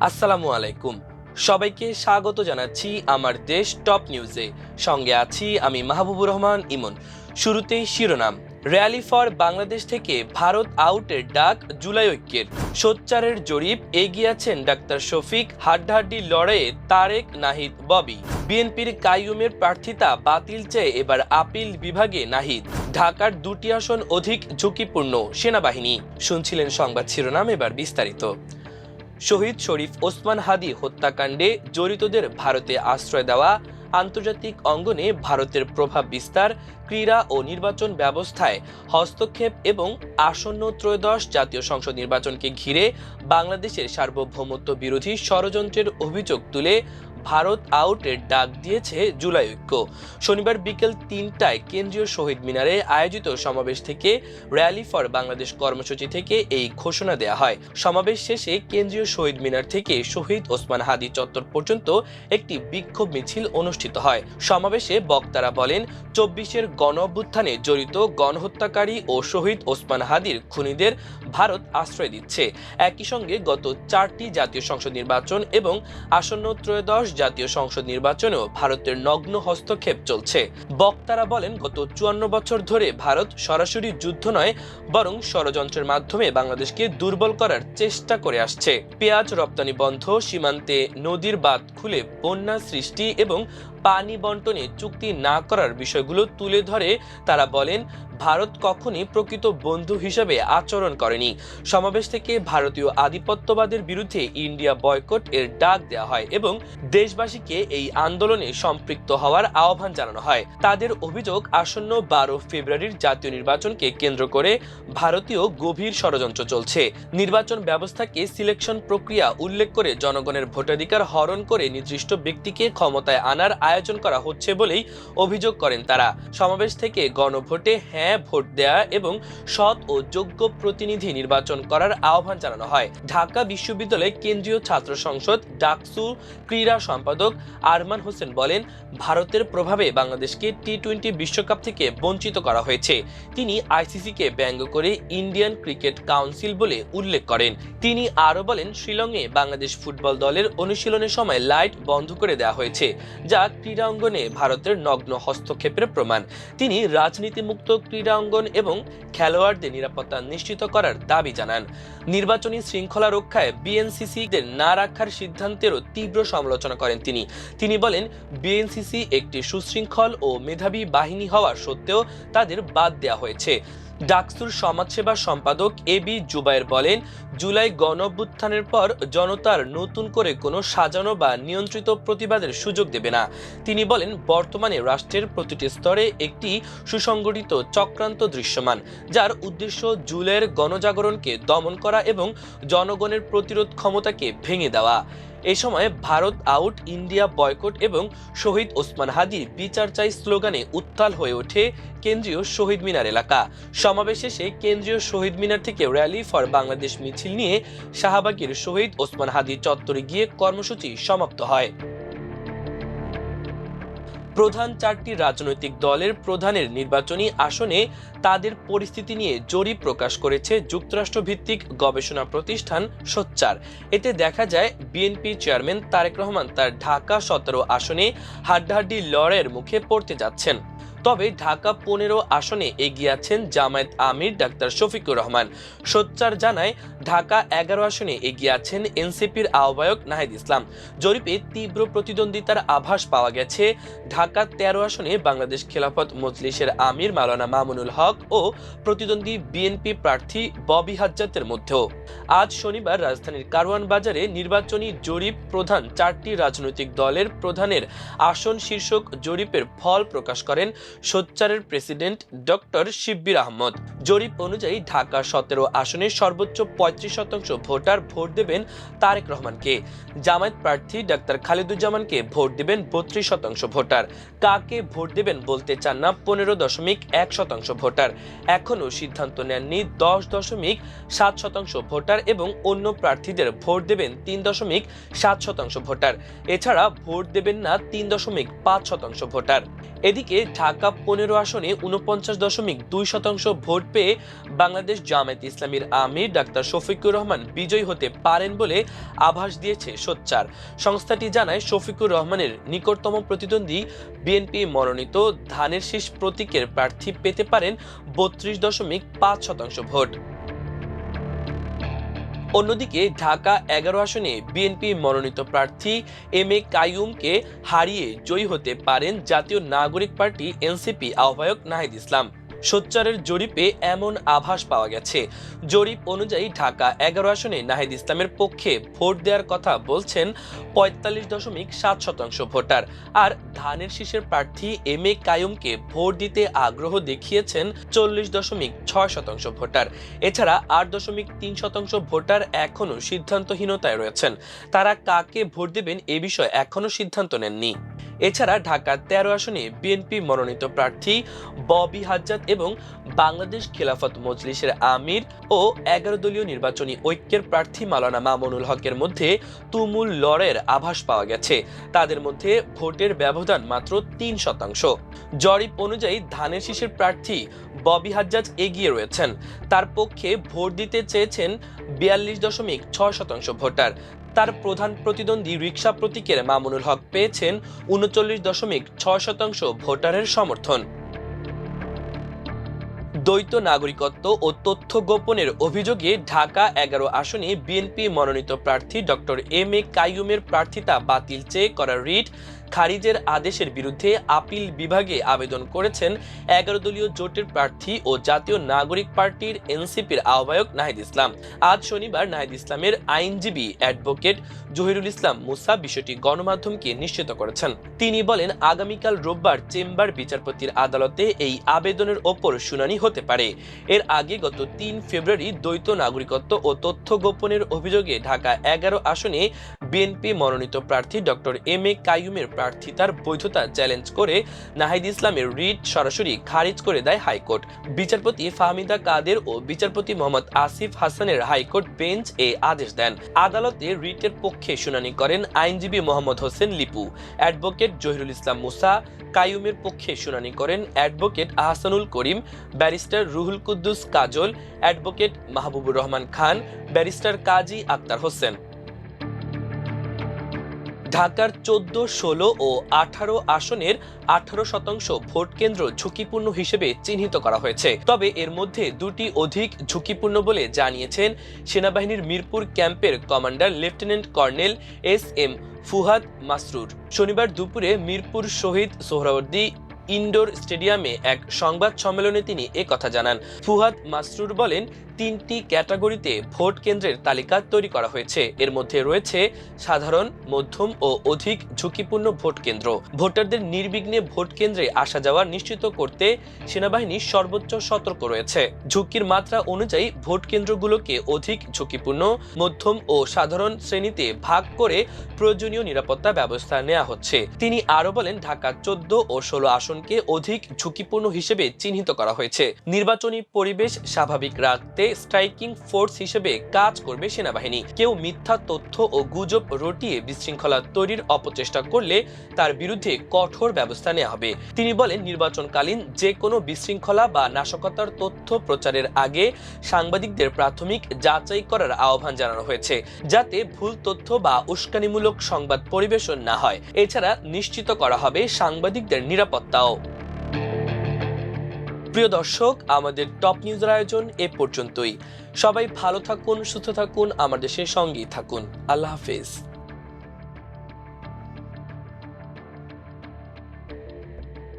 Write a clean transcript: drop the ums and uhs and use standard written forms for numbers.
আসসালামু আলাইকুম। সবাইকে স্বাগত জানাচ্ছি আমার দেশ টপ নিউজে। সঙ্গে আছি আমি মাহবুবুর রহমান ইমন। শুরুতেই শিরোনাম। র্যালি ফর বাংলাদেশ থেকে ভারত আউটের ডাক জুলাই ঐক্যের। সোচ্চারের জরিপ এগিয়ে আছেন ডাক্তার শফিক, হাড্ডাহাড্ডি লড়াইয়ে তারেক, নাহিদ, ববি। বিএনপির কাইয়ুমের প্রার্থিতা বাতিল চেয়ে এবার আপিল বিভাগে নাহিদ। ঢাকার 2টি আসন অধিক ঝুঁকিপূর্ণ, সেনাবাহিনী। শুনছিলেন সংবাদ শিরোনাম, এবার বিস্তারিত। শহীদ শরীফ ওসমান হাদি হত্যাকাণ্ডে জড়িতদের ভারতে আশ্রয় দেওয়া, আন্তর্জাতিক অঙ্গনে ভারতের প্রভাব বিস্তার, ক্রীড়া ও নির্বাচন ব্যবস্থায় হস্তক্ষেপ এবং আসন্ন ত্রয়োদশ জাতীয় সংসদ নির্বাচনকে ঘিরে বাংলাদেশের সার্বভৌমত্ব বিরোধী ষড়যন্ত্রের অভিযোগ তুলে ভারত আউটের ডাক দিয়েছে জুলাই ঐক্য। শনিবার বিকেল 3টায় কেন্দ্রীয় শহীদ মিনারে আয়োজিত সমাবেশ থেকে র্যালি ফর বাংলাদেশ কর্মসূচি থেকে এই ঘোষণা দেয়া হয়। সমাবেশ শেষে কেন্দ্রীয় শহীদ মিনার থেকে শহীদ ওসমান হাদি চত্বর পর্যন্ত একটি বিক্ষোভ মিছিল অনুষ্ঠিত হয়। সমাবেশে বক্তারা বলেন, 24-এর গণ অভ্যুত্থানে জড়িত গণহত্যাকারী ও শহীদ ওসমান হাদির খুনিদের ভারত আশ্রয় দিচ্ছে। একই সঙ্গে গত 4টি জাতীয় সংসদ নির্বাচন এবং আসন্ন ত্রয়োদশ জাতীয় সংসদ নির্বাচনেও ভারতের নগ্ন হস্তক্ষেপ চলছে। বক্তারা বলেন, গত 54 বছর ধরে ভারত সরাসরি যুদ্ধ নয় বরং ষড়যন্ত্রের মাধ্যমে বাংলাদেশকে দুর্বল করার চেষ্টা করে আসছে। পেঁয়াজ রপ্তানি বন্ধ, সীমান্তে নদীর বাঁধ খুলে বন্যা সৃষ্টি এবং পানি বন্টনে চুক্তি না করার বিষয়গুলো তুলে ধরে তারা বলেন, ভারত কখনই প্রকৃত বন্ধু হিসেবে আচরণ করেনি। সমাবেশ থেকে ভারতীয় আধিপত্যবাদের বিরুদ্ধে ইন্ডিয়া বয়কট এর ডাক দেওয়া হয় এবং দেশবাসীকে এই আন্দোলনে সম্পৃক্ত হওয়ার আহ্বান জানানো হয়। তাদের অভিযোগ, আসন্ন 12 ফেব্রুয়ারির জাতীয় নির্বাচনকে কেন্দ্র করে ভারতীয় গভীর ষড়যন্ত্র চলছে। নির্বাচন ব্যবস্থাকে সিলেকশন প্রক্রিয়া উল্লেখ করে জনগণের ভোটাধিকার হরণ করে নির্দিষ্ট ব্যক্তিকে ক্ষমতায় আনার আয়োজন করা হচ্ছে বলেই অভিযোগ করেন তারা। সমাবেশ থেকে গণভোটে হ্যাঁ ভোট দেয়া এবং সৎ ও যোগ্য প্রতিনিধি নির্বাচন করার আহ্বান জানানো হয়। ঢাকা বিশ্ববিদ্যালয় কেন্দ্রীয় ছাত্র সংসদ ডাকসু ক্রীড়া সম্পাদক আরমান হোসেন বলেন, ভারতের প্রভাবে বাংলাদেশকে টি-20 বিশ্বকাপ থেকে বঞ্চিত করা হয়েছে। তিনি আইসিসিকে ব্যঙ্গ করে ইন্ডিয়ান ক্রিকেট কাউন্সিল বলে উল্লেখ করেন। তিনি আরো বলেন, শিলংয়ে বাংলাদেশ ফুটবল দলের অনুশীলনের সময় লাইট বন্ধ করে দেওয়া হয়েছে, যা ক্রীড়া অঙ্গনে ভারতের নগ্ন হস্তক্ষেপের প্রমাণ। তিনি রাজনীতিমুক্ত ক্রীড়া অঙ্গন এবং খেলোয়াড়দের নিরাপত্তা নিশ্চিত করার দাবি জানান। নির্বাচনী শৃঙ্খলা রক্ষায় বিএনসিসিদের না রাখার সিদ্ধান্তেরও তীব্র সমালোচনা করেন তিনি বলেন, বিএনসিসি একটি সুশৃঙ্খল ও মেধাবী বাহিনী হওয়া সত্ত্বেও তাদের বাদ দেওয়া হয়েছে। ডাকসুর সমাজসেবা সম্পাদক এবি জুবায়ের বলেন, জুলাই গণঅভ্যুত্থানের পর জনতার নতুন করে কোনো সাজানো বা নিয়ন্ত্রিত প্রতিবাদের সুযোগ দেবে না। তিনি বলেন, বর্তমানে রাষ্ট্রের প্রতিটি স্তরে একটি সুসংগঠিত চক্রান্ত দৃশ্যমান, যার উদ্দেশ্য জুলাইয়ের গণজাগরণকে দমন করা এবং জনগণের প্রতিরোধ ক্ষমতাকে ভেঙে দেওয়া। এ সময় ভারত আউট, ইন্ডিয়া বয়কট এবং শহীদ ওসমান হাদির বিচার চাই স্লোগানে উত্তাল হয়ে ওঠে কেন্দ্রীয় শহীদ মিনার এলাকা। সমাবেশ শেষে কেন্দ্রীয় শহীদ মিনার থেকে র্যালি ফর বাংলাদেশ মিছিল নিয়ে শাহবাগের শহীদ ওসমান হাদি চত্বরে গিয়ে কর্মসূচি সমাপ্ত হয়। প্রধান 4টি রাজনৈতিক দলের প্রধানের নির্বাচনী আসনে তাদের পরিস্থিতি নিয়ে জরিপ প্রকাশ করেছে যুক্তরাষ্ট্রভিত্তিক গবেষণা প্রতিষ্ঠান সোচ্চার। এতে দেখা যায়, বিএনপি চেয়ারম্যান তারেক রহমান তার ঢাকা 17 আসনে হাড্ডাহাড্ডি লড়াইয়ের মুখে পড়তে যাচ্ছেন। তবে ঢাকা 15 আসনে এগিয়ে আছেন জামায়াত আমির ডাক্তার শফিকুর রহমান। সোচ্চার জানায়, ঢাকা 11 আসনে এগিয়ে আছেন এনসিপির আহ্বায়ক নাহিদ ইসলাম। জরিপে তীব্র প্রতিদ্বন্দ্বিতার আভাস পাওয়া গেছে ঢাকা 13 আসনে বাংলাদেশ খেলাফত মজলিসের আমির মাওলানা মামুনুল হক ও প্রতিদ্বন্দ্বী বিএনপি প্রার্থী ববি হাজ্জাতের মধ্যেও। আজ শনিবার রাজধানীর কারওয়ান বাজারে নির্বাচনী জরিপ প্রধান 4টি রাজনৈতিক দলের প্রধানের আসন শীর্ষক জরিপের ফল প্রকাশ করেন সোচ্চারের প্রেসিডেন্ট ডক্টর শিব্বির আহমদ। জরিপ অনুযায়ী ঢাকা 17 আসনে সর্বোচ্চ 35% ভোটার ভোট দেবেন তারেক রহমানকে। জামায়াত প্রার্থী ডাক্তার খালেদুজ্জামানকে ভোট দেবেন 32% ভোটার। কাকে ভোট দেবেন বলতে চান না 15.1% ভোটার। এখনও সিদ্ধান্ত নেননি 10.7% ভোটার এবং অন্য প্রার্থীদের ভোট দেবেন 3.7% ভোটার। এছাড়া ভোট দেবেন না 3.5% ভোটার। এদিকে ঢাকা ঢাকা 15 আসনে 49.2% ভোট পেয়ে বাংলাদেশ জামায়াতে ইসলামীর আমির ডাক্তার শফিকুর রহমান বিজয়ী হতে পারেন বলে আভাস দিয়েছে সোচ্চার। সংস্থাটি জানায়, শফিকুর রহমানের নিকটতম প্রতিদ্বন্দ্বী বিএনপি মনোনীত ধানের শীষ প্রতীকের প্রার্থী পেতে পারেন 32.5% ভোট। অন্যদিকে ঢাকা 11 আসনে বিএনপি মনোনীত প্রার্থী এম এ কাইয়ুমকে হারিয়ে জয়ী হতে পারেন জাতীয় নাগরিক পার্টি এনসিপি আহ্বায়ক নাহিদ ইসলাম। সোচ্চারের জরিপে এমন আভাস পাওয়া গেছে। জরিপ অনুযায়ী ঢাকা 11 আসনে নাহিদ ইসলামের পক্ষে ভোট দেওয়ার কথা বলছেন 45.7% ভোটার, আর ধানের শীষের প্রার্থী এম এ কাইয়ুমকে ভোট দিতে আগ্রহ দেখিয়েছেন 40.6% ভোটার। এছাড়া 8.3% ভোটার এখনো সিদ্ধান্তহীনতায় রয়েছেন। তারা কাকে ভোট দেবেন এ বিষয়ে এখনো সিদ্ধান্ত নেননি। এছাড়া ঢাকা 13 আসনে বিএনপি মনোনীত প্রার্থী ববি হাজ্জাত এবং বাংলাদেশ খেলাফত মজলিসের আমির ও 11 দলীয় নির্বাচনী ঐক্যের প্রার্থী মাওলানা মামুনুল হকের মধ্যে তুমুল লড়াইয়ের আভাস পাওয়া গেছে। তাদের মধ্যে ভোটের ব্যবধান মাত্র 3%। জরিপ অনুযায়ী ধানের শীষের প্রার্থী ববি হাজ্জাত এগিয়ে রয়েছেন। তার পক্ষে ভোট দিতে চেয়েছেন 42.6% ভোটার। তার প্রধান প্রতিদ্বন্দ্বী রিকশা প্রতীকের মামুনুল হক পেয়েছেন 39.6% ভোটারের সমর্থন। দ্বৈত নাগরিকত্ব ও তথ্য গোপনের অভিযোগে ঢাকা 11 আসনে বিএনপি মনোনীত প্রার্থী ডক্টর এম এ কাইয়ুমের প্রার্থিতা বাতিল চেয়ে করা রিট খারিজের আদেশের বিরুদ্ধে আপিল বিভাগে আবেদন করেছেন 11 দলীয় জোটের প্রার্থী ও জাতীয় নাগরিক পার্টির এনসিপির আহ্বায়ক নাহিদ ইসলাম। আজ শনিবার নাহিদ ইসলামের আইনজীবী অ্যাডভোকেট জহিরুল ইসলাম মুসা বিষয়টি গণমাধ্যমকে নিশ্চিত করেছেন। তিনি বলেন, আগামীকাল রোববার চেম্বার বিচারপতির আদালতে এই আবেদনের ওপর শুনানি হতে পারে। এর আগে গত 3 ফেব্রুয়ারি দ্বৈত নাগরিকত্ব ও তথ্য গোপনের অভিযোগে ঢাকা 11 আসনে বিএনপি মনোনীত প্রার্থী ডক্টর এম এ কাইয়ুমের প্রার্থিতার বৈধতা চ্যালেঞ্জ করে নাহিদ ইসলামের রিট সরাসরি খারিজ করে দেয় হাইকোর্ট। বিচারপতি ফাহমিদা কাদের ও বিচারপতি মোহাম্মদ আসিফ হাসানের হাইকোর্ট বেঞ্চ এ আদেশ দেন। আদালতে রিটের পক্ষে শুনানি করেন আইনজীবী মোহাম্মদ হোসেন লিপু। অ্যাডভোকেট জহিরুল ইসলাম মুসা। কাইয়ুমের পক্ষে শুনানি করেন অ্যাডভোকেট আহসানুল করিম, ব্যারিস্টার রুহুল কুদ্দুস কাজল, অ্যাডভোকেট মাহবুবুর রহমান খান, ব্যারিস্টার কাজী আক্তার হোসেন। ঢাকার 14, 16 ও 18 আসনের 18% ভোট কেন্দ্র ঝুঁকিপূর্ণ হিসেবে চিহ্নিত করা হয়েছে। তবে এর মধ্যে দুটি অধিক ঝুঁকিপূর্ণ বলে জানিয়েছেন সেনাবাহিনীর মিরপুর ক্যাম্পের commander lieutenant colonel S M Fuhad Masrur. শনিবার দুপুরে মিরপুর শহীদ সোহরাওয়ার্দী ইনডোর স্টেডিয়ামে এক সংবাদ সম্মেলনে তিনি একথা জানান। ফুহাদ মাসরুর বলেন, 3টি ক্যাটাগরিতে ভোট কেন্দ্রের তালিকা তৈরি করা হয়েছে। এর মধ্যে রয়েছে সাধারণ, মধ্যম ও অধিক ঝুঁকিপূর্ণ ভোট কেন্দ্র। ভোটারদের নির্বিঘ্নে ভোট কেন্দ্রে আসা যাওয়া নিশ্চিত করতে সেনাবাহিনী সর্বোচ্চ সতর্ক রয়েছে। ঝুঁকির মাত্রা অনুযায়ী ভোট কেন্দ্রগুলোকে অধিক ঝুঁকিপূর্ণ, মধ্যম ও সাধারণ শ্রেণীতে ভাগ করে প্রয়োজনীয় নিরাপত্তা ব্যবস্থা নেওয়া হচ্ছে। তিনি আরো বলেন, ঢাকা 14 ও 16 আসনকে অধিক ঝুঁকিপূর্ণ হিসেবে চিহ্নিত করা হয়েছে। নির্বাচনী পরিবেশ স্বাভাবিক রাখতে স্ট্রাইকিং ফোর্স হিসেবে কাজ করবে সেনাবাহিনী। কেউ মিথ্যা তথ্য ও গুজব রটিয়ে বিশৃঙ্খলা তৈরির অপচেষ্টা করলে তার বিরুদ্ধে কঠোর ব্যবস্থা নেওয়া হবে। তিনি বলেন, নির্বাচনকালীন যে কোনো বিশৃঙ্খলা বা নাশকতার তথ্য প্রচারের আগে সাংবাদিকদের প্রাথমিক যাচাই করার আহ্বান জানানো হয়েছে, যাতে ভুল তথ্য বা উস্কানিমূলক সংবাদ পরিবেশন না হয়। এছাড়া নিশ্চিত করা হবে সাংবাদিকদের নিরাপত্তাও। প্রিয় দর্শক, আমাদের টপ নিউজের আয়োজন এ পর্যন্তই। সবাই ভালো থাকুন, সুস্থ থাকুন, আমার দেশের সঙ্গেই থাকুন। আল্লাহ হাফেজ।